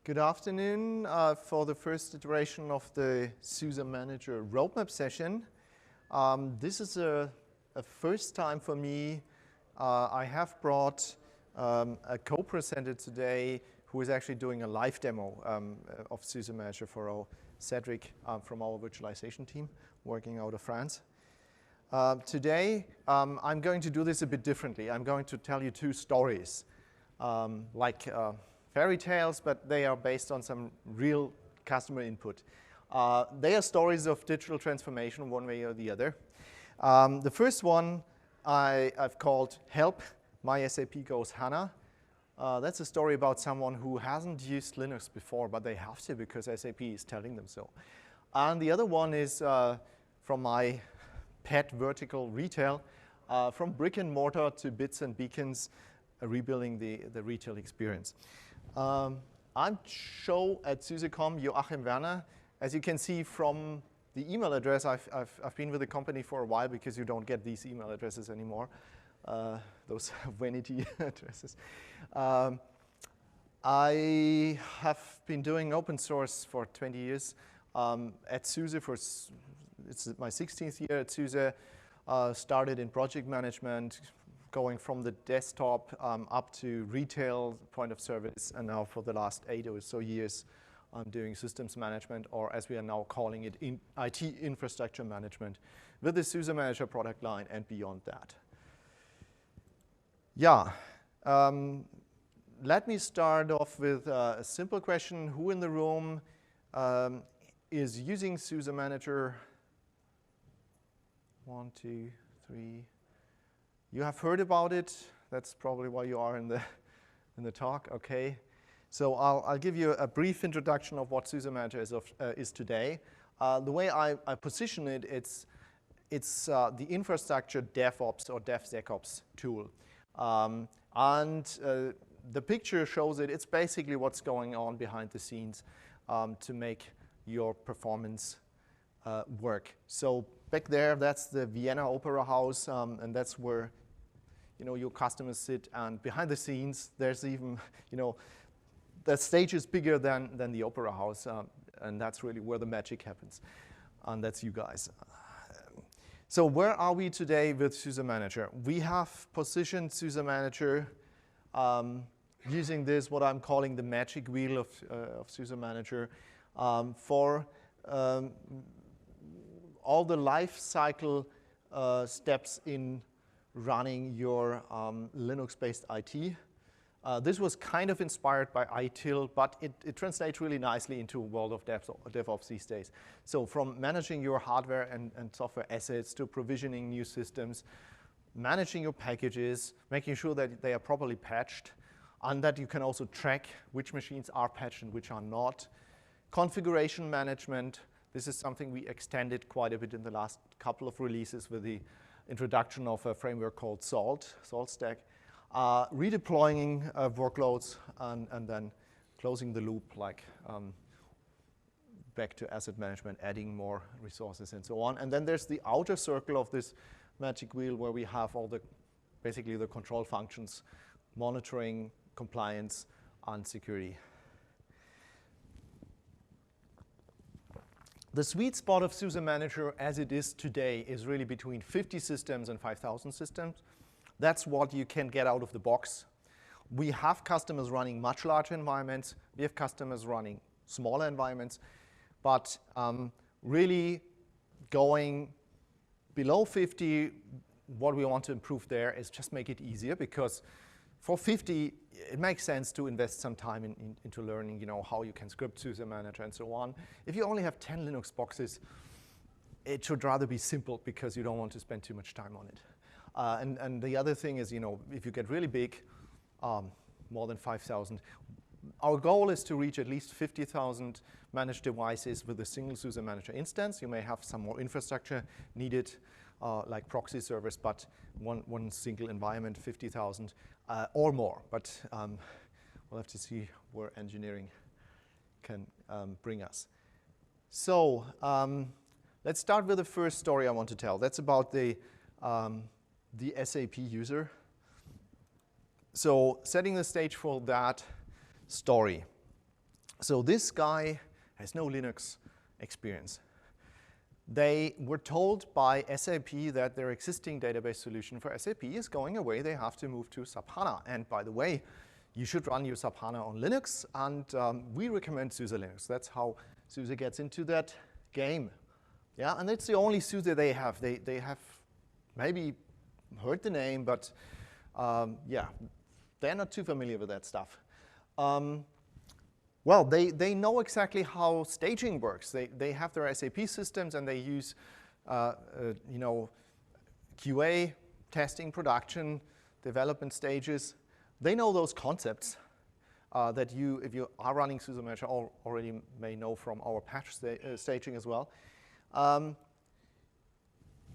Good afternoon for the first iteration of the SUSE Manager roadmap session. This is a first time for me. I have brought a co-presenter today who is actually doing a live demo of SUSE Manager for our Cedric from our virtualization team working out of France. Today, I'm going to do this a bit differently. I'm going to tell you two stories, fairy tales, but they are based on some real customer input. They are stories of digital transformation one way or the other. The first one I've called Help, My SAP Goes HANA. That's a story about someone who hasn't used Linux before, but they have to because SAP is telling them so. And the other one is from my pet vertical retail, from brick and mortar to bits and beacons, rebuilding the retail experience. I'm show at SUSECON, Joachim Werner. As you can see from the email address, I've been with the company for a while because you don't get these email addresses anymore, those vanity addresses. I have been doing open source for 20 years at SUSE. It's my 16th year at SUSE. Started in project management, going from the desktop up to retail point of service, and now for the last 8 or so years, I'm doing systems management, or as we are now calling it, IT infrastructure management, with the SUSE Manager product line and beyond that. Yeah, let me start off with a simple question. Who in the room is using SUSE Manager? 1, 2, 3. You have heard about it. That's probably why you are in the talk. Okay. So I'll give you a brief introduction of what SUSE Manager is today. The way I position it, it's the infrastructure DevOps or DevSecOps tool. The picture shows it. It's basically what's going on behind the scenes to make your performance work. So back there, that's the Vienna Opera House, and that's where your customers sit, and behind the scenes, there's even, the stage is bigger than the opera house, and that's really where the magic happens, and that's you guys. So where are we today with SUSE Manager? We have positioned SUSE Manager using this, what I'm calling the magic wheel of SUSE Manager, for all the life cycle steps in running your Linux-based IT. This was kind of inspired by ITIL, but it translates really nicely into a world of DevOps these days. So from managing your hardware and software assets to provisioning new systems, managing your packages, making sure that they are properly patched, and that you can also track which machines are patched and which are not. Configuration management. This is something we extended quite a bit in the last couple of releases with the introduction of a framework called Salt Stack, redeploying workloads, and then closing the loop, back to asset management, adding more resources and so on. And then there's the outer circle of this magic wheel where we have all basically the control functions, monitoring, compliance, and security. The sweet spot of SUSE Manager as it is today is really between 50 systems and 5,000 systems. That's what you can get out of the box. We have customers running much larger environments. We have customers running smaller environments. But really going below 50, what we want to improve there is just make it easier, because for 50, it makes sense to invest some time into learning, how you can script SUSE Manager and so on. If you only have 10 Linux boxes, it should rather be simple because you don't want to spend too much time on it. And the other thing is, if you get really big, more than 5,000, our goal is to reach at least 50,000 managed devices with a single SUSE Manager instance. You may have some more infrastructure needed, like proxy servers, but one single environment, 50,000 or more. But we'll have to see where engineering can bring us. So let's start with the first story I want to tell. That's about the SAP user. So setting the stage for that story. So this guy has no Linux experience. They were told by SAP that their existing database solution for SAP is going away. They have to move to SAP HANA. And by the way, you should run your SAP HANA on Linux, and we recommend SUSE Linux. That's how SUSE gets into that game. Yeah, and it's the only SUSE they have. They have maybe heard the name, but yeah, they're not too familiar with that stuff. Well, they know exactly how staging works. They have their SAP systems, and they use you know, QA, testing, production, development stages. They know those concepts that you, if you are running SUSE Manager, already may know from our patch staging as well.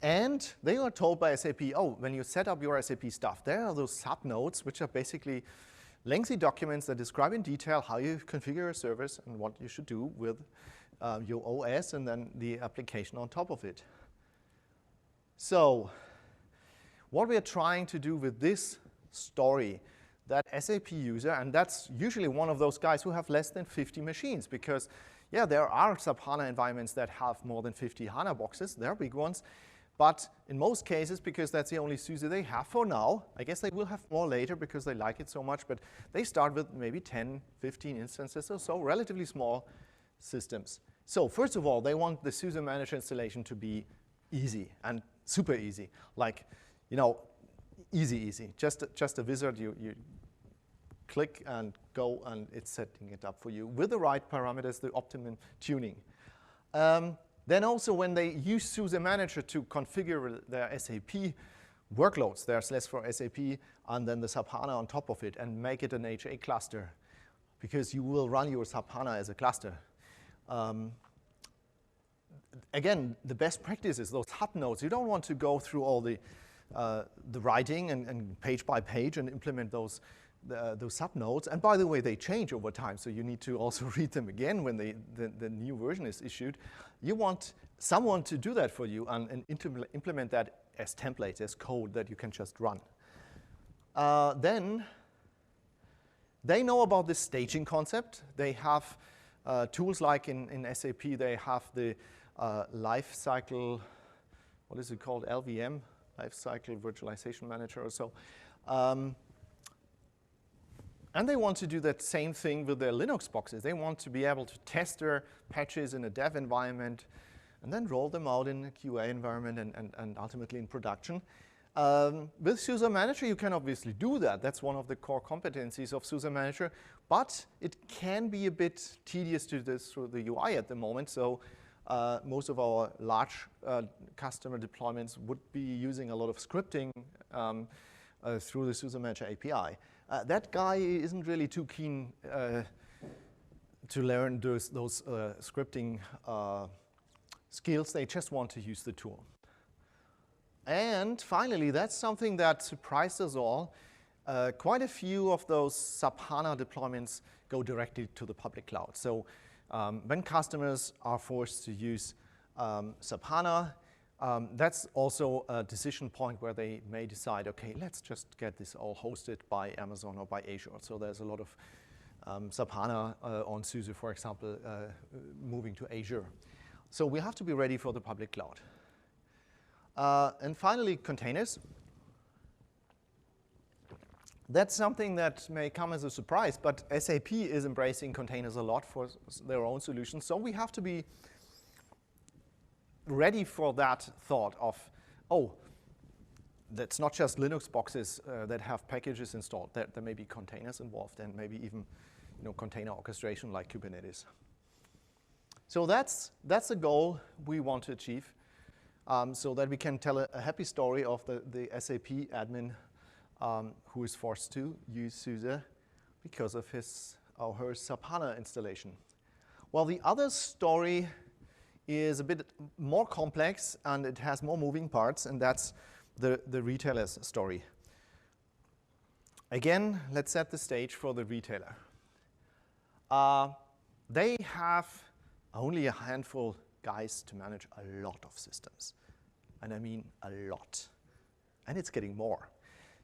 And they are told by SAP, oh, when you set up your SAP stuff, there are those subnodes, which are basically lengthy documents that describe in detail how you configure your service and what you should do with your OS and then the application on top of it. So what we are trying to do with this story, that SAP user, and that's usually one of those guys who have less than 50 machines, because yeah, there are SAP HANA environments that have more than 50 HANA boxes. They're big ones. But in most cases, because that's the only SUSE they have for now, I guess they will have more later because they like it so much, but they start with maybe 10, 15 instances or so, relatively small systems. So first of all, they want the SUSE Manager installation to be easy and super easy. Like, you know, easy. Just a wizard, you click and go, and it's setting it up for you with the right parameters, the optimum tuning. Then also when they use SUSE Manager to configure their SAP workloads, there's less for SAP, and then the SAP HANA on top of it, and make it an HA cluster, because you will run your SAP HANA as a cluster. Again, the best practice is those hub nodes. You don't want to go through all the writing and page by page and implement those subnodes. And by the way, they change over time, so you need to also read them again when the new version is issued. You want someone to do that for you and implement that as templates, as code that you can just run. Then they know about this staging concept. They have tools like in SAP, they have the Lifecycle, what is it called, LVM, Lifecycle Virtualization Manager or so. And they want to do that same thing with their Linux boxes. They want to be able to test their patches in a dev environment and then roll them out in a QA environment and ultimately in production. With SUSE Manager, you can obviously do that. That's one of the core competencies of SUSE Manager. But it can be a bit tedious to do this through the UI at the moment. So most of our large customer deployments would be using a lot of scripting through the SUSE Manager API. That guy isn't really too keen to learn those scripting skills. They just want to use the tool. And finally, that's something that surprised us all. Quite a few of those SAP HANA deployments go directly to the public cloud. So when customers are forced to use SAP HANA, that's also a decision point where they may decide, okay, let's just get this all hosted by Amazon or by Azure. So there's a lot of SAP HANA on SUSE, for example, moving to Azure. So we have to be ready for the public cloud. And finally, containers. That's something that may come as a surprise, but SAP is embracing containers a lot for their own solutions. So we have to be ready for that thought of, oh, that's not just Linux boxes that have packages installed. There may be containers involved, and maybe even container orchestration like Kubernetes. So that's the goal we want to achieve, so that we can tell a happy story of the SAP admin who is forced to use SUSE because of his or her SAP HANA installation. Well, the other story is a bit more complex, and it has more moving parts, and that's the retailer's story. Again, let's set the stage for the retailer. They have only a handful guys to manage a lot of systems. And I mean a lot. And it's getting more.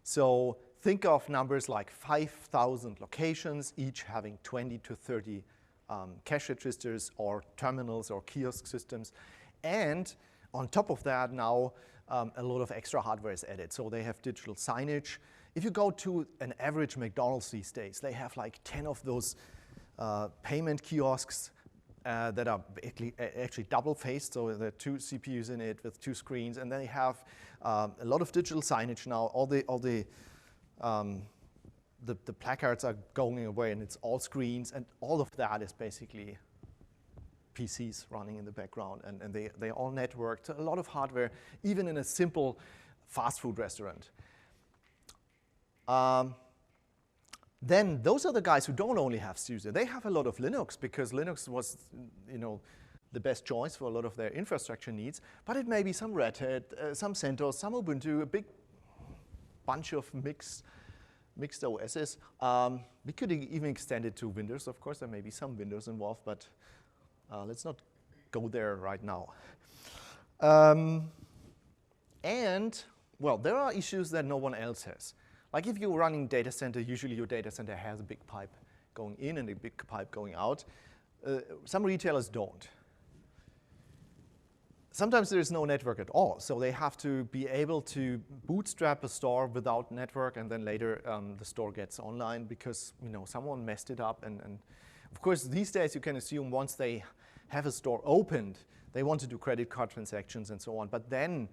So think of numbers like 5,000 locations, each having 20 to 30 cash registers or terminals or kiosk systems. And on top of that now, a lot of extra hardware is added. So they have digital signage. If you go to an average McDonald's these days, they have like 10 of those payment kiosks that are actually double-faced, so there are 2 CPUs in it with 2 screens, and they have a lot of digital signage now. All the placards are going away, and it's all screens, and all of that is basically PCs running in the background, and they're all networked. A lot of hardware, even in a simple fast food restaurant. Then those are the guys who don't only have SUSE. They have a lot of Linux, because Linux was, the best choice for a lot of their infrastructure needs. But it may be some Red Hat, some CentOS, some Ubuntu, a big bunch of mixed OSs. We could even extend it to Windows. Of course, there may be some Windows involved, but let's not go there right now. And, well, there are issues that no one else has. Like if you're running data center, usually your data center has a big pipe going in and a big pipe going out. Some retailers don't. Sometimes there is no network at all, so they have to be able to bootstrap a store without network, and then later the store gets online because someone messed it up. And of course, these days you can assume once they have a store opened, they want to do credit card transactions and so on. But then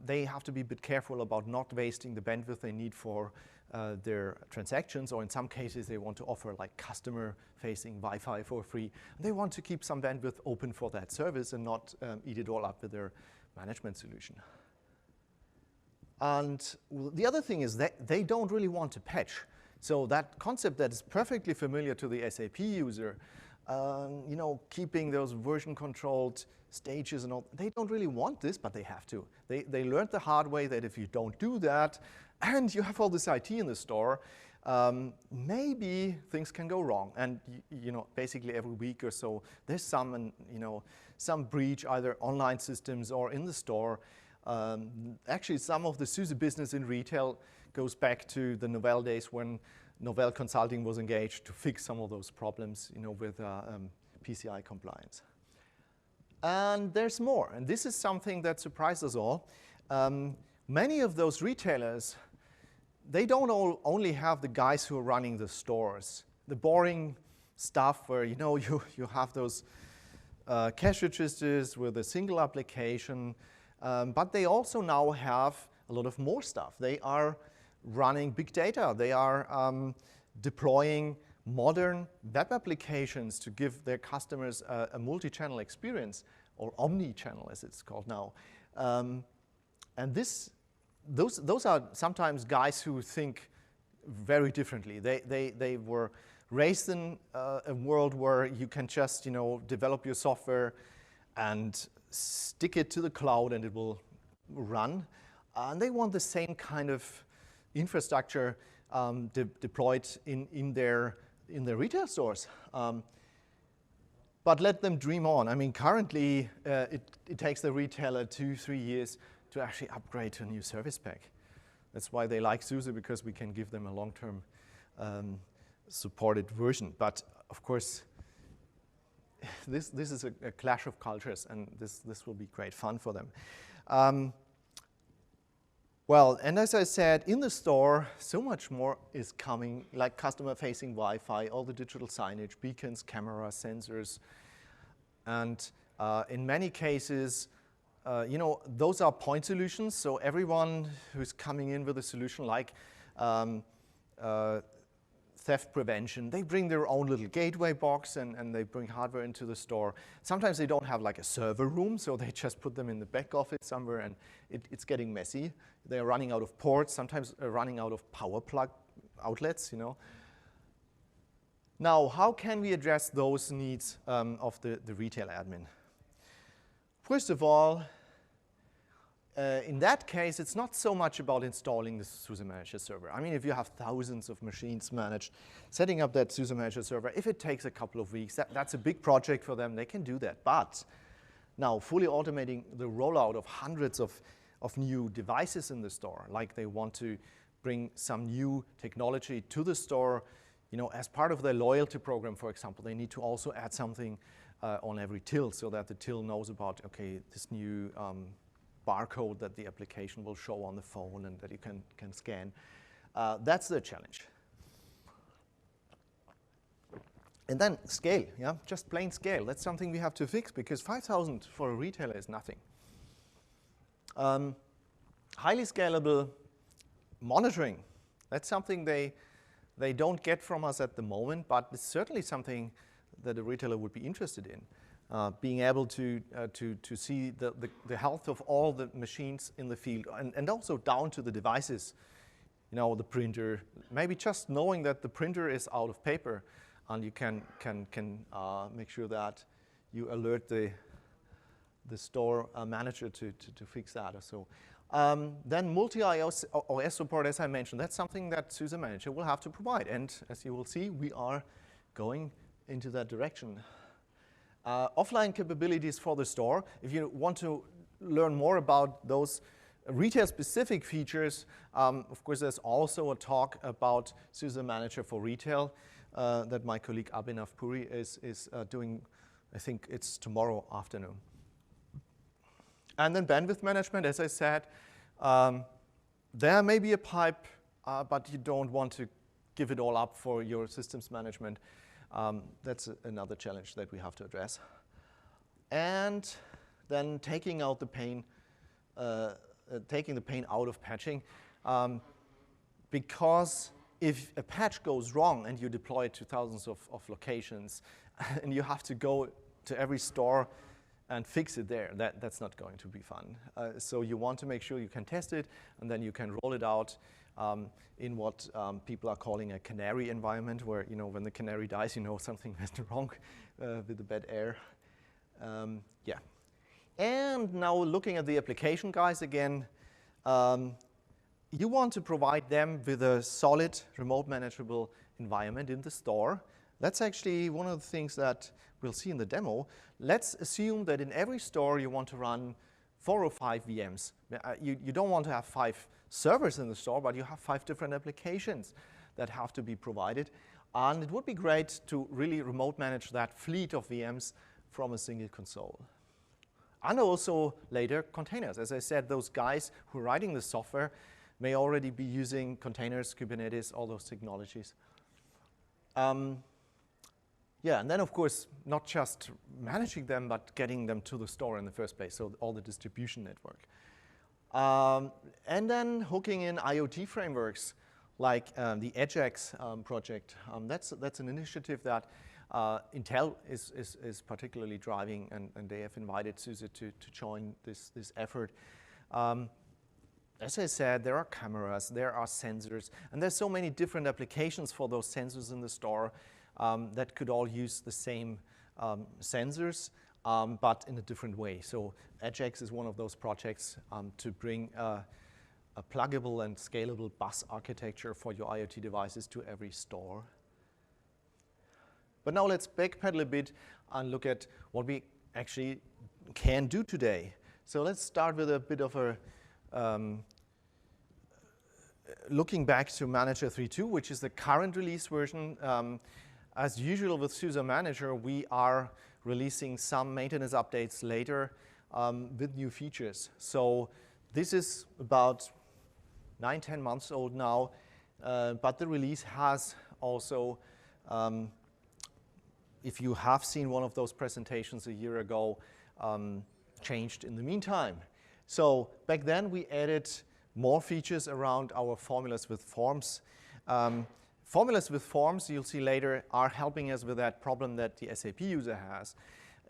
they have to be a bit careful about not wasting the bandwidth they need for their transactions, or in some cases they want to offer like customer-facing Wi-Fi for free. They want to keep some bandwidth open for that service and not eat it all up with their management solution. And the other thing is that they don't really want to patch. So that concept that is perfectly familiar to the SAP user, keeping those version-controlled stages and all, they don't really want this, but they have to. They learned the hard way that if you don't do that, and you have all this IT in the store, maybe things can go wrong. And basically every week or so, there's some breach, either online systems or in the store. Actually, some of the SUSE business in retail goes back to the Novell days when Novell Consulting was engaged to fix some of those problems, with PCI compliance. And there's more, and this is something that surprised us all. Many of those retailers, they don't only have the guys who are running the stores, the boring stuff where you have those cash registers with a single application, but they also now have a lot of more stuff. They are running big data. They are deploying modern web applications to give their customers a multi-channel experience, or omni-channel as it's called now. And those are sometimes guys who think very differently. They were raised in a world where you can just develop your software and stick it to the cloud and it will run. And they want the same kind of infrastructure deployed in their retail stores. But let them dream on. I mean, currently, it takes the retailer 2-3 years to actually upgrade to a new service pack. That's why they like SUSE, because we can give them a long-term supported version. But of course, this is a clash of cultures, and this will be great fun for them. Well, and as I said, in the store, so much more is coming, like customer-facing Wi-Fi, all the digital signage, beacons, cameras, sensors. And in many cases, those are point solutions. So everyone who's coming in with a solution like theft prevention, they bring their own little gateway box and they bring hardware into the store. Sometimes they don't have like a server room, so they just put them in the back office somewhere, and it's getting messy. They're running out of ports, sometimes running out of power plug outlets, Now, how can we address those needs of the retail admin? First of all, in that case, it's not so much about installing the SUSE Manager server. I mean, if you have thousands of machines managed, setting up that SUSE Manager server, if it takes a couple of weeks, that's a big project for them. They can do that. But now, fully automating the rollout of hundreds of new devices in the store, like they want to bring some new technology to the store, as part of their loyalty program, for example, they need to also add something on every till so that the till knows about, okay, this new barcode that the application will show on the phone and that you can scan. That's the challenge. And then scale, just plain scale. That's something we have to fix because 5,000 for a retailer is nothing. Highly scalable monitoring. That's something they don't get from us at the moment, but it's certainly something that a retailer would be interested in. Being able to see the health of all the machines in the field and also down to the devices. The printer, maybe just knowing that the printer is out of paper and you can make sure that you alert the store manager to fix that or so. Then multi-OS support, as I mentioned, that's something that SUSE Manager will have to provide. And as you will see, we are going into that direction. Offline capabilities for the store. If you want to learn more about those retail-specific features, of course, there's also a talk about SUSE Manager for Retail that my colleague Abhinav Puri is doing. I think it's tomorrow afternoon. And then bandwidth management, as I said, there may be a pipe, but you don't want to give it all up for your systems management. That's another challenge that we have to address. And then taking out the pain, taking the pain out of patching, because if a patch goes wrong and you deploy it to thousands of locations, and you have to go to every store and fix it there, that's not going to be fun. So you want to make sure you can test it, and then you can roll it out in what people are calling a canary environment, where when the canary dies, something went wrong with the bad air. Yeah. And now looking at the application guys again, you want to provide them with a solid remote manageable environment in the store. That's actually one of the things that we'll see in the demo. Let's assume that in every store you want to run 4 or 5 VMs. You don't want to have 5 servers in the store, but you have 5 different applications that have to be provided. And it would be great to really remote manage that fleet of VMs from a single console. And also later containers. As I said, those guys who are writing the software may already be using containers, Kubernetes, all those technologies. Yeah, and then of course, not just managing them, but getting them to the store in the first place, so all the distribution network. And then hooking in IoT frameworks like the EdgeX project. That's an initiative that Intel is particularly driving, and they have invited SUSE to join this effort. As I said, there are cameras, there are sensors, and there's so many different applications for those sensors in the store that could all use the same sensors, but in a different way. So EdgeX is one of those projects to bring a pluggable and scalable bus architecture for your IoT devices to every store. But now let's backpedal a bit and look at what we actually can do today. So let's start with a bit of a looking back to Manager 3.2, which is the current release version. As usual with SUSE Manager, we are releasing some maintenance updates later with new features. So this is about 9-10 months old now, but the release has also, if you have seen one of those presentations a year ago, changed in the meantime. So back then we added more features around our formulas with forms. Formulas with forms, you'll see later, are helping us with that problem that the SAP user has.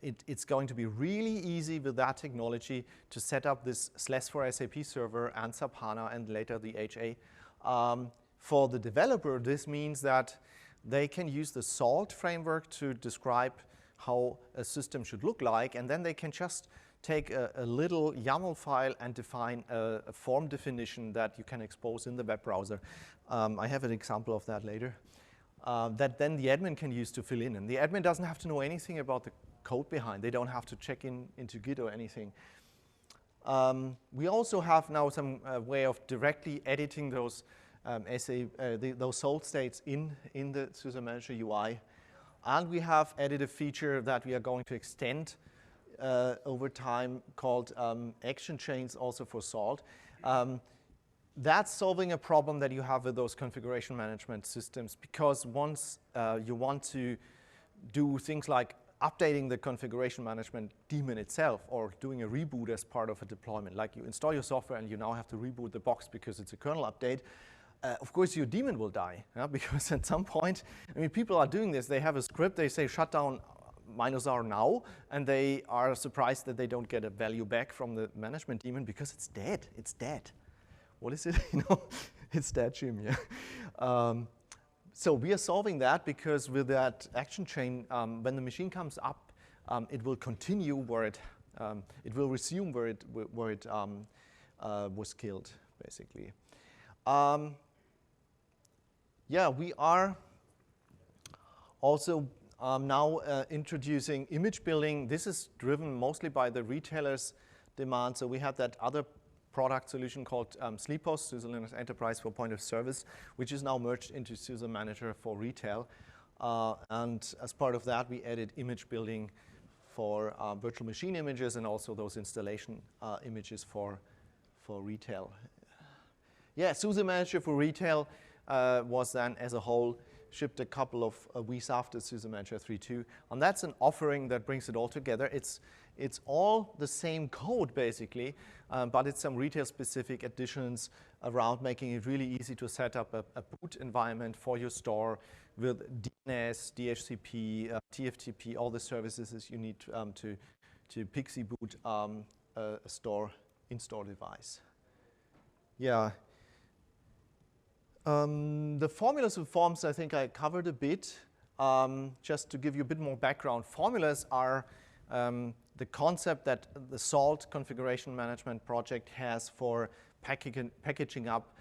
It's going to be really easy with that technology to set up this /for SAP server and SAP HANA and later the HA. For the developer, this means that they can use the SALT framework to describe how a system should look like, and then they can just take a little YAML file and define a form definition that you can expose in the web browser. I have an example of that later. That then the admin can use to fill in. And the admin doesn't have to know anything about the code behind. They don't have to check into Git or anything. We also have now some way of directly editing those those salt states in the SUSE Manager UI. And we have added a feature that we are going to extend over time called action chains also for salt. That's solving a problem that you have with those configuration management systems, because once you want to do things like updating the configuration management daemon itself or doing a reboot as part of a deployment, like you install your software and you now have to reboot the box because it's a kernel update, of course your daemon will die, because at some point, I mean, people are doing this. They have a script, they say shut down -R now, and they are surprised that they don't get a value back from the management daemon because it's dead. It's dead. What is it? It's dead, Jim, yeah. So we are solving that because with that action chain, when the machine comes up, it will continue where it will resume where it was killed, basically. Yeah, we are also now introducing image building. This is driven mostly by the retailers' demand. So we have that other product solution called SLEPOS, SUSE Linux Enterprise for point of service, which is now merged into SUSE Manager for retail. And as part of that, we added image building for virtual machine images and also those installation images for retail. Yeah, SUSE Manager for retail was then, as a whole, shipped a couple of weeks after SUSE Manager 3.2. And that's an offering that brings it all together. It's all the same code, basically, but it's some retail-specific additions around making it really easy to set up a boot environment for your store with DNS, DHCP, TFTP, all the services you need to PXE boot a store in-store device. Yeah. The formulas and forms, I think I covered a bit. Just to give you a bit more background, formulas are the concept that the SALT configuration management project has for packaging up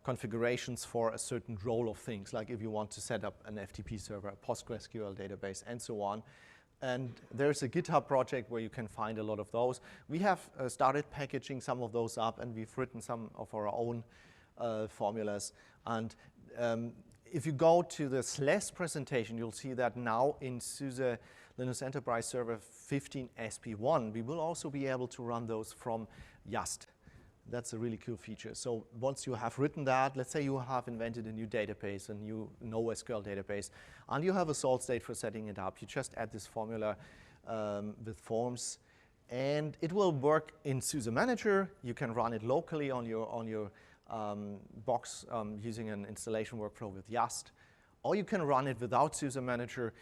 configurations for a certain role of things, like if you want to set up an FTP server, a PostgreSQL database, and so on. And there's a GitHub project where you can find a lot of those. We have started packaging some of those up, and we've written some of our own formulas. And if you go to the SLES presentation, you'll see that now in SUSE Linux Enterprise Server 15 SP1, we will also be able to run those from YAST. That's a really cool feature. So once you have written that, let's say you have invented a new database, a new NoSQL database, and you have a salt state for setting it up, you just add this formula with forms, and it will work in SUSE Manager. You can run it locally on your box using an installation workflow with YAST. Or you can run it without SUSE Manager,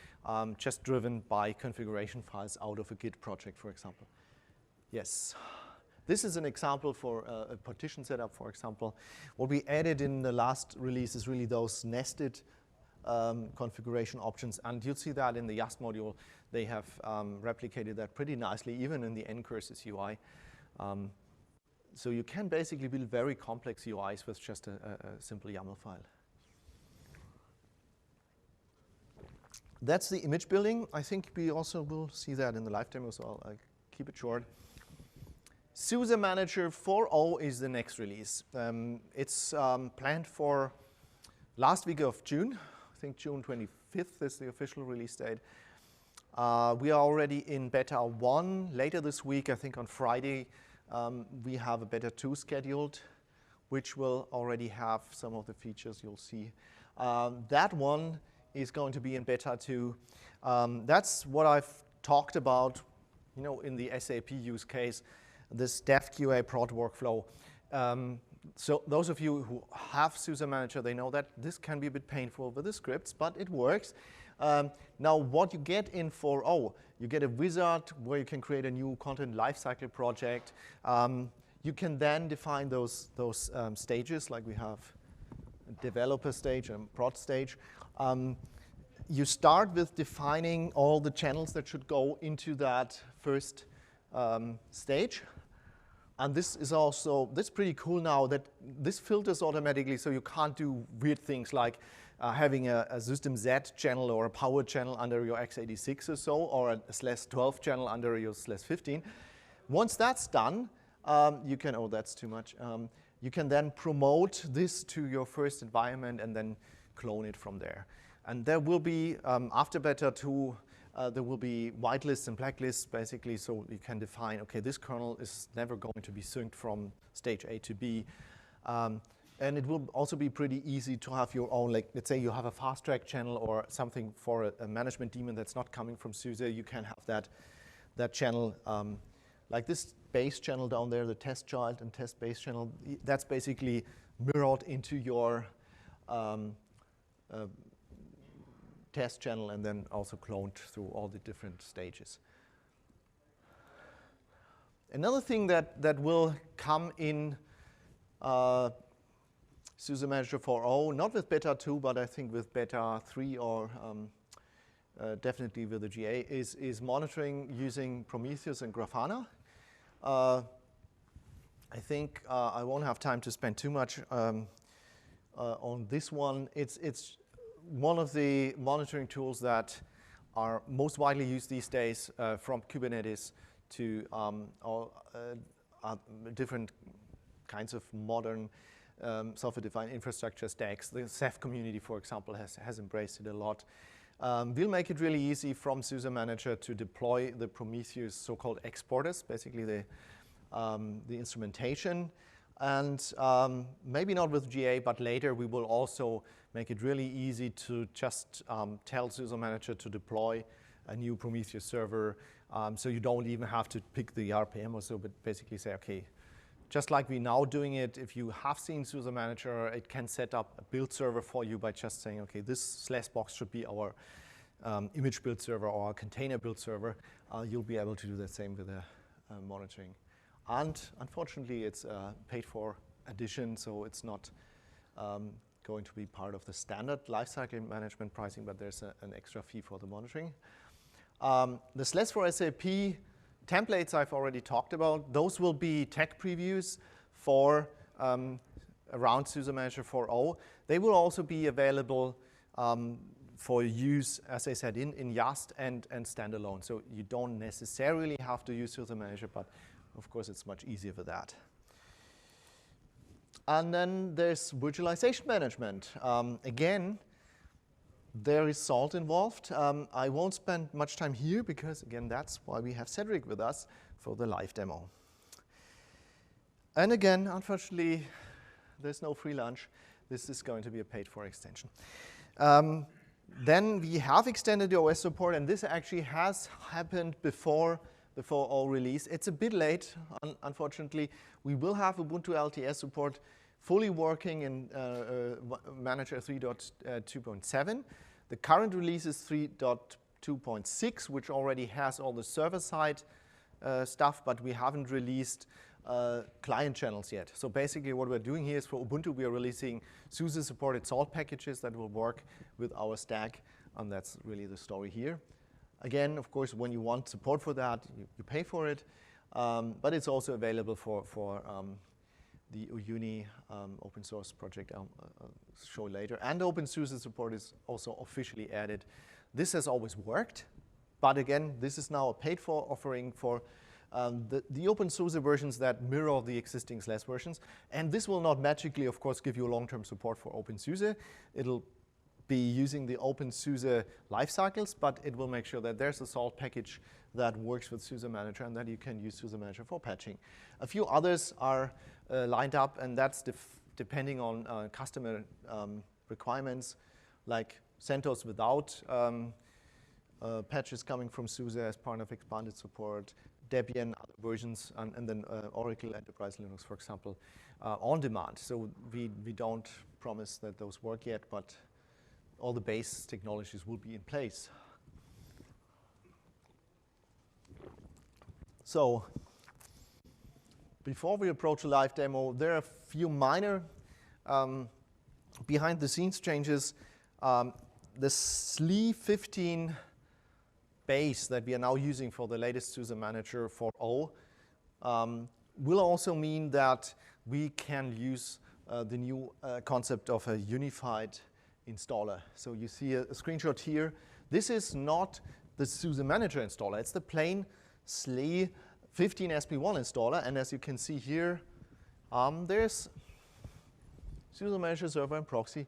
just driven by configuration files out of a Git project, for example. Yes. This is an example for a partition setup, for example. What we added in the last release is really those nested configuration options. And you'll see that in the YAST module. They have replicated that pretty nicely, even in the Ncurses UI. So you can basically build very complex UIs with just a simple YAML file. That's the image building. I think we also will see that in the live demo, so I'll keep it short. SUSE Manager 4.0 is the next release. It's planned for last week of June. I think June 25th is the official release date. We are already in beta 1. Later this week, I think on Friday, we have a beta 2 scheduled, which will already have some of the features you'll see. That one is going to be in beta 2. That's what I've talked about, in the SAP use case, this dev QA prod workflow. So those of you who have SUSE Manager, they know that this can be a bit painful with the scripts, but it works. Now, what you get in 4.0, you get a wizard where you can create a new content lifecycle project. You can then define those stages, like we have a developer stage and prod stage. You start with defining all the channels that should go into that first stage. And this is pretty cool now that this filters automatically, so you can't do weird things like having a System Z channel or a power channel under your x86 or so, or a /12 channel under your /15. Once that's done, you can, oh, that's too much. you can then promote this to your first environment and then clone it from there. And there will be, after beta 2, there will be whitelists and blacklists, basically, so you can define, okay, this kernel is never going to be synced from stage A to B. And it will also be pretty easy to have your own, like, let's say you have a fast track channel or something for a management daemon that's not coming from SUSE, you can have that channel, like this base channel down there, the test child and test base channel, that's basically mirrored into your test channel and then also cloned through all the different stages. Another thing that will come in SUSE Manager 4.0, not with beta 2, but I think with beta 3 or definitely with the GA, is monitoring using Prometheus and Grafana. I think I won't have time to spend too much on this one. It's one of the monitoring tools that are most widely used these days from Kubernetes to all different kinds of modern software-defined infrastructure stacks. The Ceph community, for example, has embraced it a lot. We'll make it really easy from SUSE Manager to deploy the Prometheus so-called exporters, basically the instrumentation. And maybe not with GA, but later we will also make it really easy to just tell SUSE Manager to deploy a new Prometheus server. So you don't even have to pick the RPM or so, but basically say, okay, just like we're now doing it, if you have seen SUSE Manager, it can set up a build server for you by just saying, okay, this /box should be our image build server or our container build server. You'll be able to do the same with the monitoring. And unfortunately, it's a paid-for addition, so it's not going to be part of the standard lifecycle management pricing, but there's an extra fee for the monitoring. The /for-SAP templates I've already talked about. Those will be tech previews for around SUSE Manager 4.0. They will also be available for use, as I said, in YAST and standalone. So you don't necessarily have to use SUSE Manager, but of course it's much easier for that. And then there's virtualization management. Again, there is salt involved. I won't spend much time here because, again, that's why we have Cedric with us for the live demo. And again, unfortunately, there's no free lunch. This is going to be a paid-for extension. Then we have extended the OS support, and this actually has happened before the 4.0 release. It's a bit late, unfortunately. We will have Ubuntu LTS support fully working in Manager 3.2.7. The current release is 3.2.6, which already has all the server-side stuff, but we haven't released client channels yet. So basically what we're doing here is for Ubuntu, we are releasing SUSE-supported salt packages that will work with our stack, and that's really the story here. Again, of course, when you want support for that, you pay for it, but it's also available for the Uyuni open source project I'll show later. And OpenSUSE support is also officially added. This has always worked, but again, this is now a paid-for offering for the OpenSUSE versions that mirror the existing / versions. And this will not magically, of course, give you long-term support for OpenSUSE. It'll be using the OpenSUSE lifecycles, but it will make sure that there's a salt package that works with SUSE Manager and that you can use SUSE Manager for patching. A few others are lined up, and that's depending on customer requirements, like CentOS without patches coming from SUSE as part of expanded support, Debian, other versions, and then Oracle Enterprise Linux, for example, on demand. So we don't promise that those work yet, but all the base technologies will be in place. So before we approach a live demo, there are a few minor behind-the-scenes changes. The SLE 15 base that we are now using for the latest SUSE Manager 4.0 will also mean that we can use the new concept of a unified installer. So you see a screenshot here. This is not the SUSE Manager installer. It's the plain SLE 15 SP1 installer. And as you can see here, there's SUSE Manager server and proxy,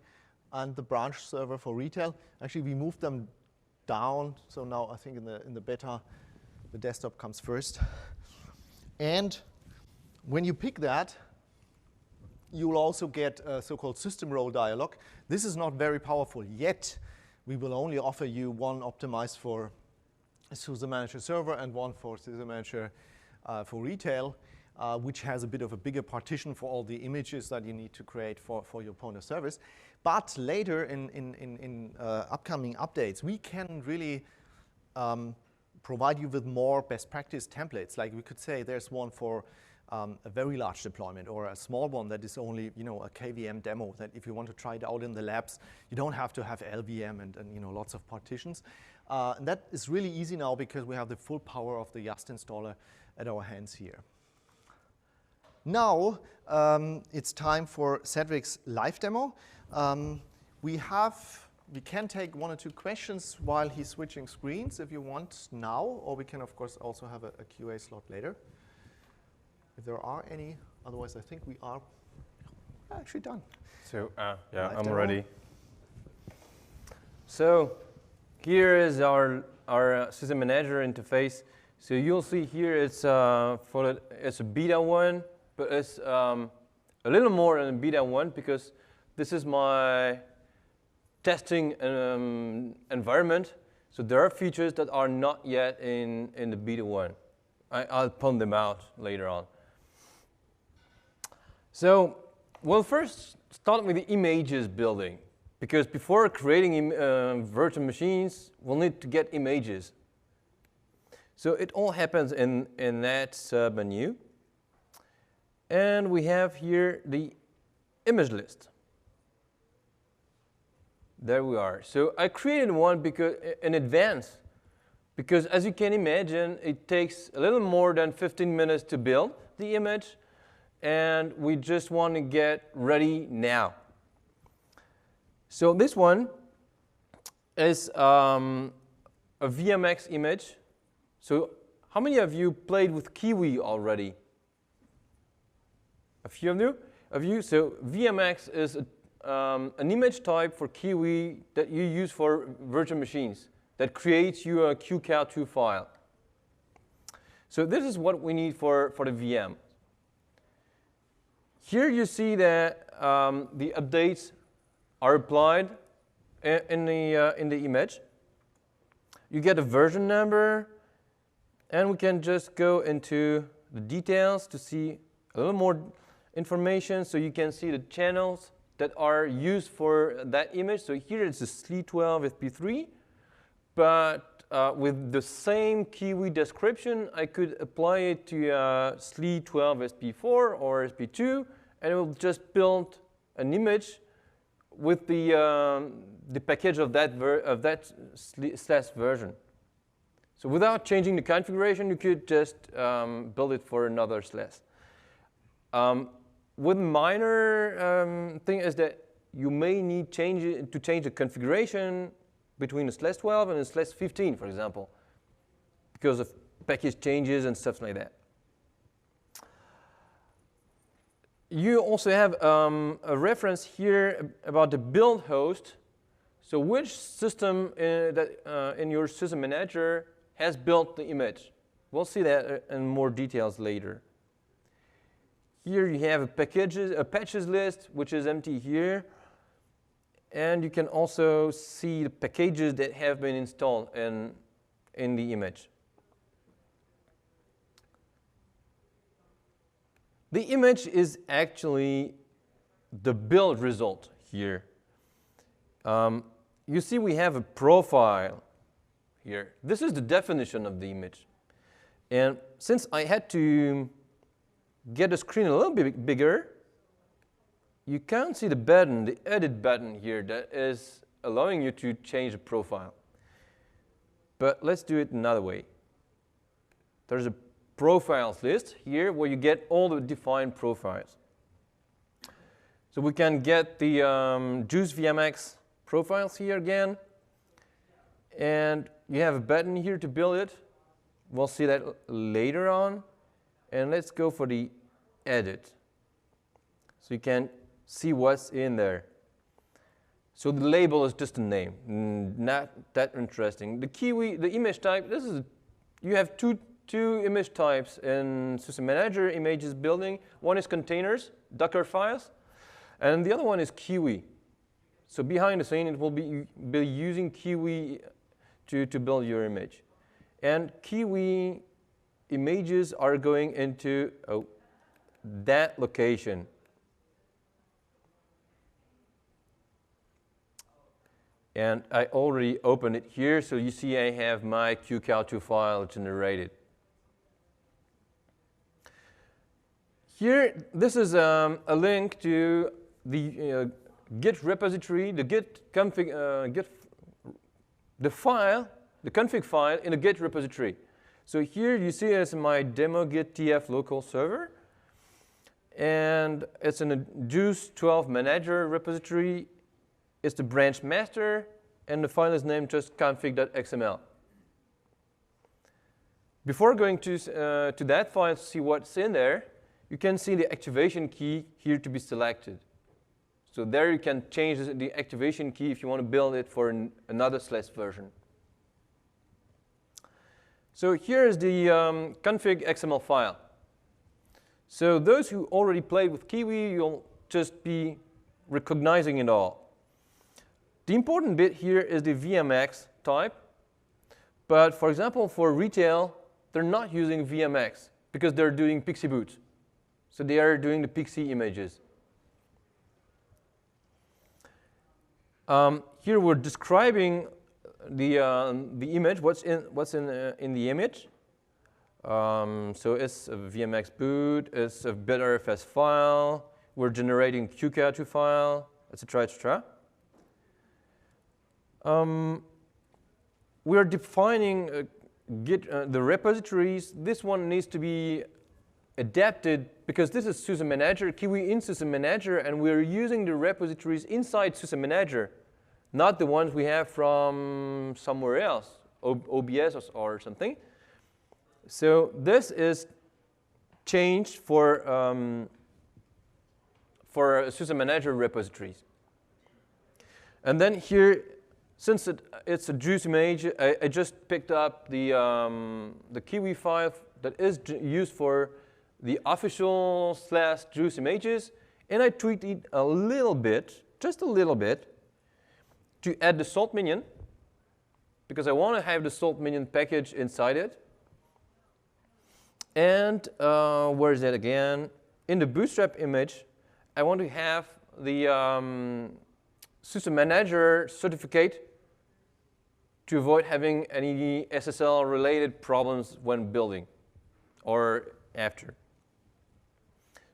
and the branch server for retail. Actually, we moved them down, so now I think in the beta, the desktop comes first. And when you pick that, you will also get a so-called system role dialog. This is not very powerful yet. We will only offer you one optimized for SUSE Manager server and one for SUSE Manager for retail, which has a bit of a bigger partition for all the images that you need to create for your point of service. But later in upcoming updates, we can really provide you with more best practice templates. Like we could say there's one for a very large deployment, or a small one that is only a KVM demo, that if you want to try it out in the labs, you don't have to have LVM and lots of partitions. And that is really easy now because we have the full power of the Just installer at our hands here. Now it's time for Cedric's live demo. We can take 1 or 2 questions while he's switching screens if you want now, or we can of course also have a QA slot later. If there are any, otherwise I think we are actually done. So yeah, Live I'm demo. ready. So here is our SUSE Manager interface. So you'll see here it's it's a beta 1, but it's a little more than a beta 1 because this is my testing environment. So there are features that are not yet in the beta 1. I'll point them out later on. So we'll first start with the images building, because before creating virtual machines, we'll need to get images. So it all happens in that submenu. And we have here the image list. There we are. So I created one because in advance, because as you can imagine, it takes a little more than 15 minutes to build the image, and we just want to get ready now. So this one is a VMX image. So how many of you played with Kiwi already? A few of you? So VMX is an image type for Kiwi that you use for virtual machines that creates you a QCOW2 file. So this is what we need for the VM. Here you see that the updates are applied in the image. You get a version number, and we can just go into the details to see a little more information. So you can see the channels that are used for that image. So here it's a SLE12 FP3, but with the same Kiwi description, I could apply it to SLE12 SP4 or SP2, and it will just build an image with the package of that SLES version. So without changing the configuration, you could just build it for another SLES. One minor thing is that you may need to change the configuration between a SLES12 and a SLES15, for example, because of package changes and stuff like that. You also have a reference here about the build host. So which system in your SUSE Manager has built the image? We'll see that in more details later. Here you have a patches list, which is empty here. And you can also see the packages that have been installed in the image. The image is actually the build result here. You see we have a profile here. This is the definition of the image. And since I had to get the screen a little bit bigger, you can't see the button, the edit button here that is allowing you to change the profile. But let's do it another way. There's a profiles list here where you get all the defined profiles. So we can get the Juice VMX profiles here again. And you have a button here to build it. We'll see that later on. And let's go for the edit. So you can see what's in there. So the label is just a name, not that interesting. The Kiwi, the image type, you have two image types in SUSE Manager images building. One is containers, Docker files, and the other one is Kiwi. So behind the scene, it will be using Kiwi to build your image. And Kiwi images are going into that location. And I already opened it here, so you see I have my QCal2 file generated. Here, this is a link to the Git repository, the Git config, the config file in the Git repository. So here you see it's my demo git tf local server, and it's in a SUSE 12 Manager repository. It's the branch master, and the file is named just config.xml. Before going to that file to see what's in there, you can see the activation key here to be selected. So there you can change the activation key if you want to build it for another / version. So here is the config XML file. So those who already played with Kiwi, you'll just be recognizing it all. The important bit here is the VMX type. But for example, for retail, they're not using VMX because they're doing Pixie boot. So they are doing the Pixie images. Here we're describing the image, what's in the image. So it's a VMX boot, it's a bitRFS file, we're generating QCal2 file, etc., etc. We are defining the repositories. This one needs to be adapted because this is SUSE Manager, Kiwi in SUSE Manager, and we're using the repositories inside SUSE Manager, not the ones we have from somewhere else, OBS or something. So this is changed for SUSE Manager repositories. And then here, since it's a SUSE image, I just picked up the Kiwi file that is used for the official /SUSE images, and I tweaked it a little bit, just a little bit, to add the salt minion, because I want to have the salt minion package inside it. And where is that again? In the Bootstrap image, I want to have the SUSE Manager certificate to avoid having any SSL-related problems when building or after.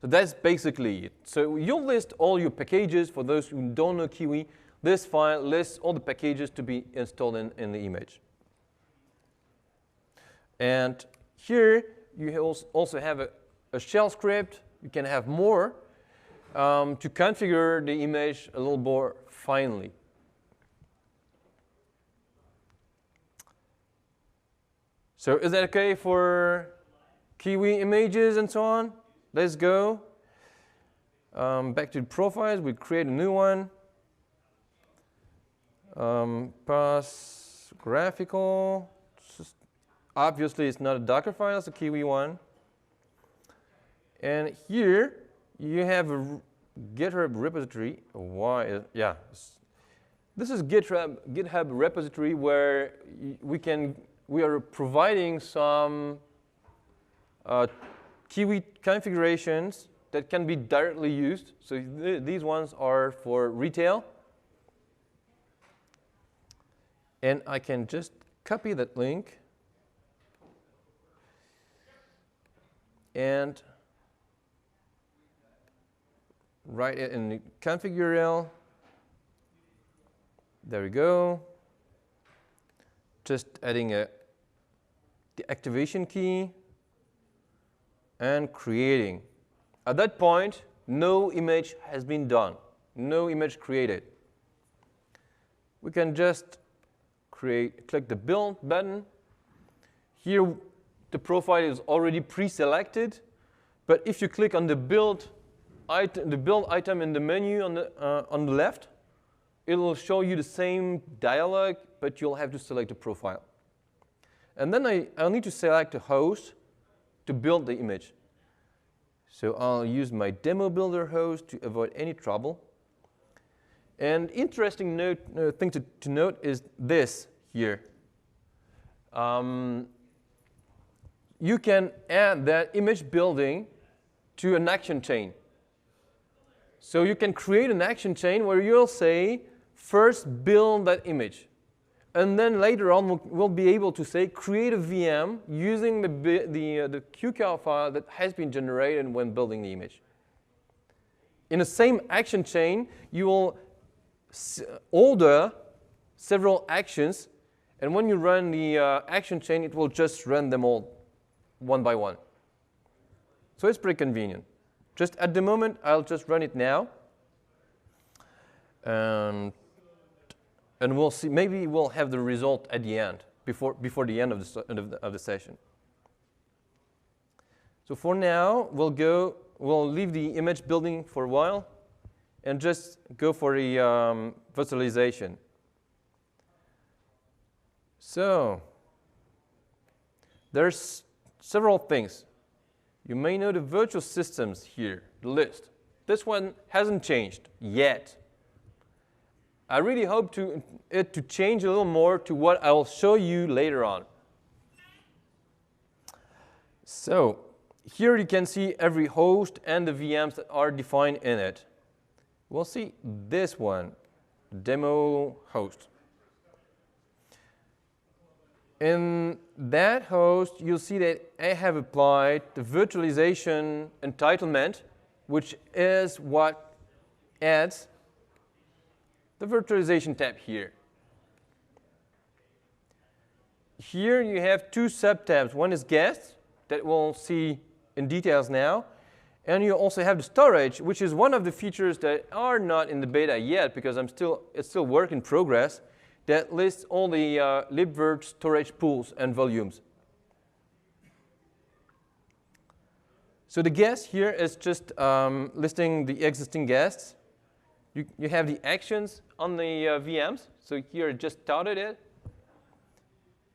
So that's basically it. So you'll list all your packages. For those who don't know Kiwi, this file lists all the packages to be installed in the image. And here you also have a shell script. You can have more to configure the image a little more finely. So is that okay for Kiwi images and so on? Let's go. Back to the profiles. We create a new one. Pass graphical. Obviously, it's not a Docker file. It's a Kiwi one. And here you have a GitHub repository. Why? Yeah. This is GitHub repository where we are providing some Kiwi configurations that can be directly used. So these ones are for retail. And I can just copy that link and write it in the config URL. There we go. Just adding the activation key and creating. At that point, no image has been done, no image created. We can just click the build button. Here, the profile is already pre-selected, but if you click on the build the build item in the menu on the left, it will show you the same dialog, but you'll have to select a profile. And then I'll need to select a host to build the image. So I'll use my demo builder host to avoid any trouble. And interesting thing to note is this here. You can add that image building to an action chain. So you can create an action chain where you'll say, first build that image. And then later on, we'll be able to say, create a VM using the QCal file that has been generated when building the image. In the same action chain, you will order several actions. And when you run the action chain, it will just run them all one by one. So it's pretty convenient. Just at the moment, I'll just run it now. And we'll see. Maybe we'll have the result at the end, before the end of the session. So for now, we'll leave the image building for a while and just go for the virtualization. So there's several things. You may know the virtual systems here, the list. This one hasn't changed yet. I really hope it to change a little more to what I will show you later on. So here you can see every host and the VMs that are defined in it. We'll see this one, demo host. In that host, you'll see that I have applied the virtualization entitlement, which is what adds the virtualization tab here. Here you have two subtabs. One is guest, that we'll see in details now. And you also have the storage, which is one of the features that are not in the beta yet, because it's still work in progress, that lists all the libvirt storage pools and volumes. So the guest here is just listing the existing guests. You have the actions on the VMs. So here I just started it.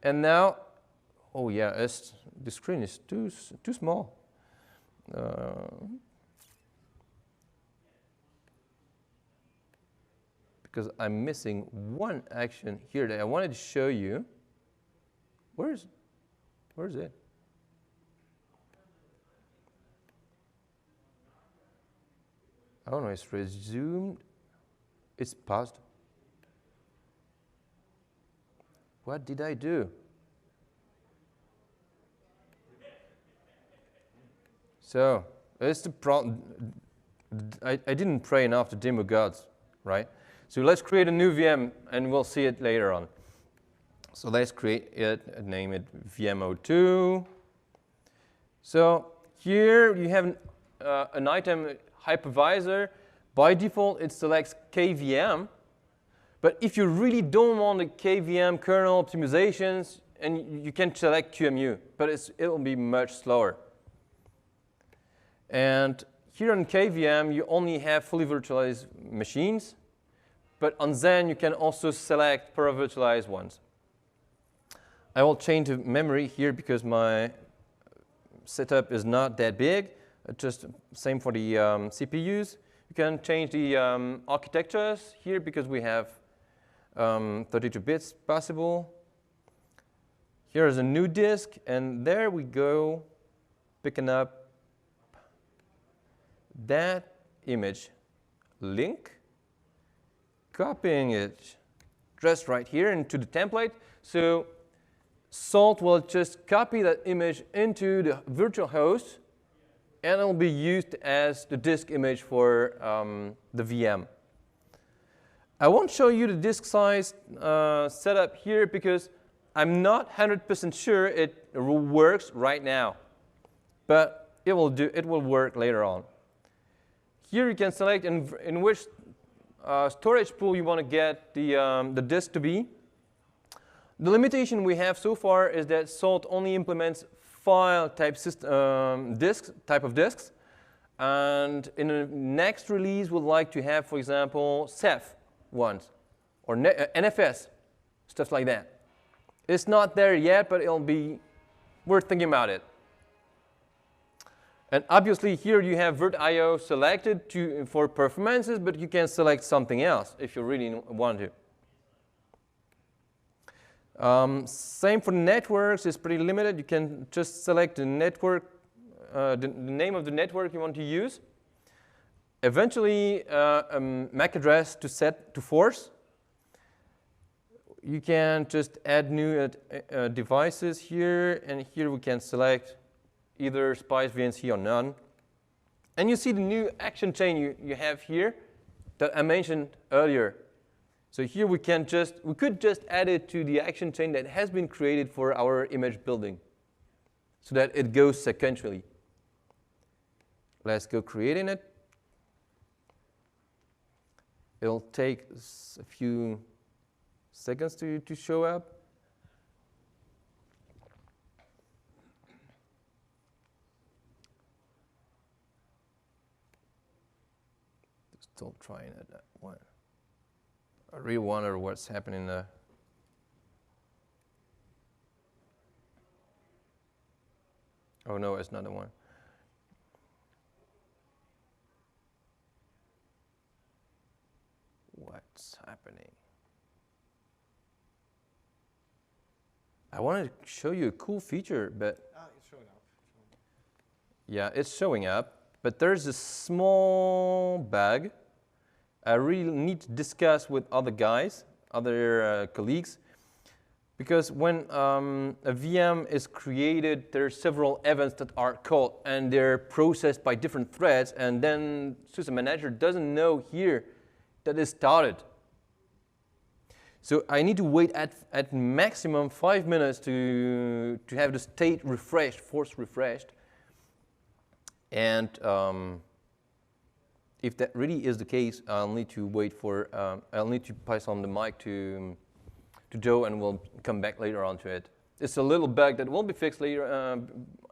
And now, oh yeah, the screen is too small. Because I'm missing one action here that I wanted to show you. Where is it? I don't know, it's resumed. It's paused. What did I do? So, it's the problem. I didn't pray enough to demo gods, right? So let's create a new VM, and we'll see it later on. So let's create it, name it VM02. So here you have an item hypervisor. By default, it selects KVM. But if you really don't want the KVM kernel optimizations, and you can select QEMU, but it will be much slower. And here on KVM, you only have fully virtualized machines. But on Zen, you can also select para-virtualized ones. I will change the memory here because my setup is not that big. Just same for the CPUs. You can change the architectures here because we have 32 bits possible. Here is a new disk, and there we go, picking up that image link, copying it just right here into the template. So Salt will just copy that image into the virtual host, and it will be used as the disk image for the VM. I won't show you the disk size setup here because I'm not 100% sure it works right now, but it will work later on. Here you can select in which storage pool you want to get the disk to be. The limitation we have so far is that Salt only implements file type disks. and in the next release would like to have, for example, Ceph ones, or NFS, stuff like that. It's not there yet, but it'll be worth thinking about it. And obviously here you have Virt.io selected for performances, but you can select something else if you really want to. Same for networks, it's pretty limited. You can just select the network, the name of the network you want to use. Eventually, a MAC address to set to force. You can just add new devices here, and here we can select either SPICE, VNC, or none. And you see the new action chain you have here that I mentioned earlier. So here we could just add it to the action chain that has been created for our image building so that it goes sequentially. Let's go creating it. It'll take a few seconds to show up. Still trying it that one. I really wonder what's happening there. Oh no, it's not the one. What's happening? I wanted to show you a cool feature, but it's showing up. Yeah, it's showing up, but there's a small bug I really need to discuss with other guys, other colleagues, because when a VM is created, there are several events that are called, and they're processed by different threads, and then SUSE Manager doesn't know here that it started. So I need to wait at maximum 5 minutes to have the state refreshed, force refreshed. And if that really is the case, I'll need to wait for, I'll need to pass on the mic to Joe, and we'll come back later on to it. It's a little bug that will be fixed later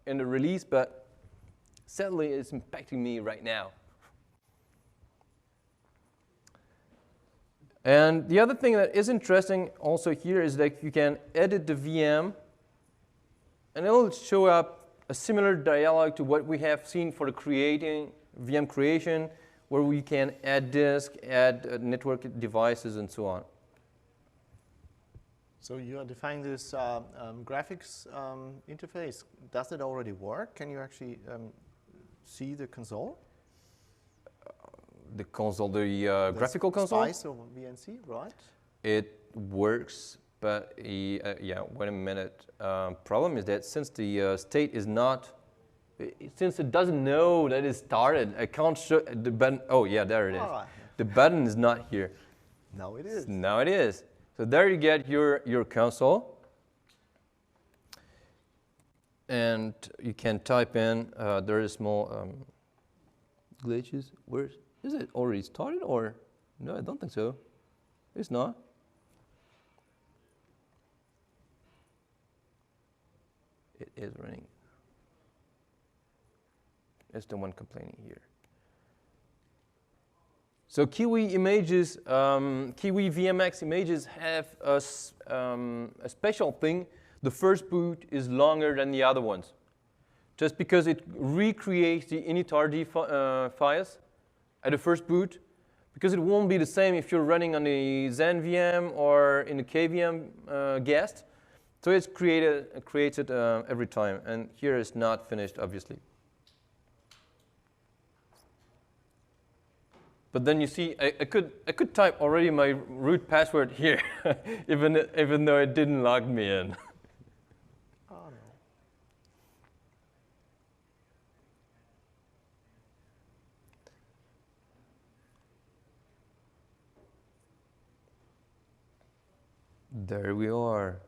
in the release, but sadly it's impacting me right now. And the other thing that is interesting also here is that you can edit the VM, and it'll show up a similar dialog to what we have seen for the VM creation, where we can add disk, add network devices, and so on. So you are defining this graphics interface. Does it already work? Can you actually see the console? The console, the graphical console? SPICE or VNC, right? It works, but yeah, wait a minute. Problem is that since the state is not, since it doesn't know that it started, I can't show the button. Oh yeah, there it is. Ah. The button is not here. Now it is. Now it is. So there you get your console. And you can type in, there is small glitches. Where is it already started, or? No, I don't think so. It's not. It is running. It's the one complaining here. So Kiwi images, Kiwi VMX images have a special thing. The first boot is longer than the other ones, just because it recreates the initRD files at the first boot, because it won't be the same if you're running on the Zen VM or in the KVM guest. So it's created every time, and here is not finished, obviously. But then you see, I could type already my root password here, even though it didn't log me in. Oh, no. There we are.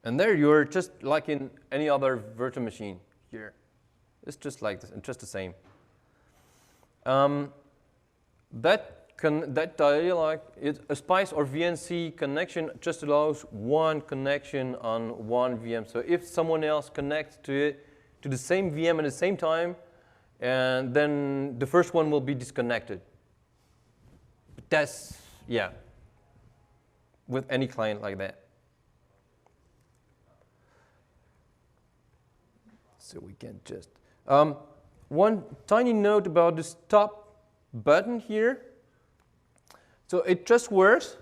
And there you're just like in any other virtual machine here. It's just like this, just the same. That a SPICE or VNC connection just allows one connection on one VM. So if someone else connects to it, to the same VM at the same time, and then the first one will be disconnected. That's, yeah, with any client like that. So we can just, one tiny note about this top button here. So it just works,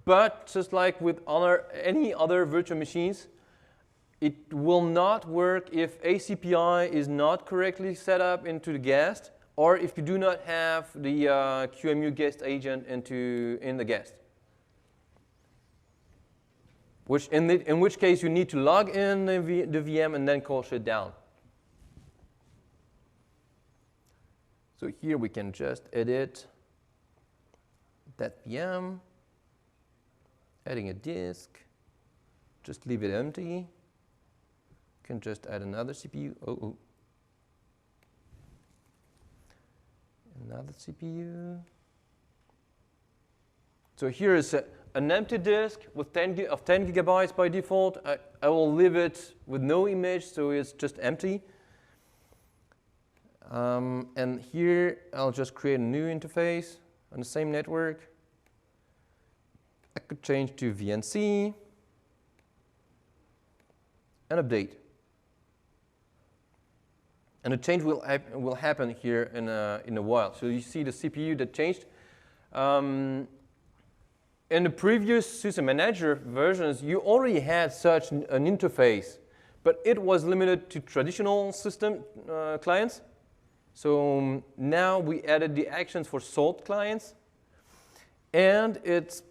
but just like with any other virtual machines, it will not work if ACPI is not correctly set up into the guest, or if you do not have the QEMU guest agent in the guest. In which case you need to log in the VM and then call shutdown. So here we can just edit that VM, adding a disk, just leave it empty. You can just add another CPU. Another CPU. So here is an empty disk with 10 gigabytes by default. I will leave it with no image, so it's just empty. And here I'll just create a new interface on the same network. I could change to VNC and update. And the change will happen here in a while. So you see the CPU that changed. In the previous SUSE Manager versions, you already had such an interface, but it was limited to traditional system clients. So now we added the actions for SALT clients, and it's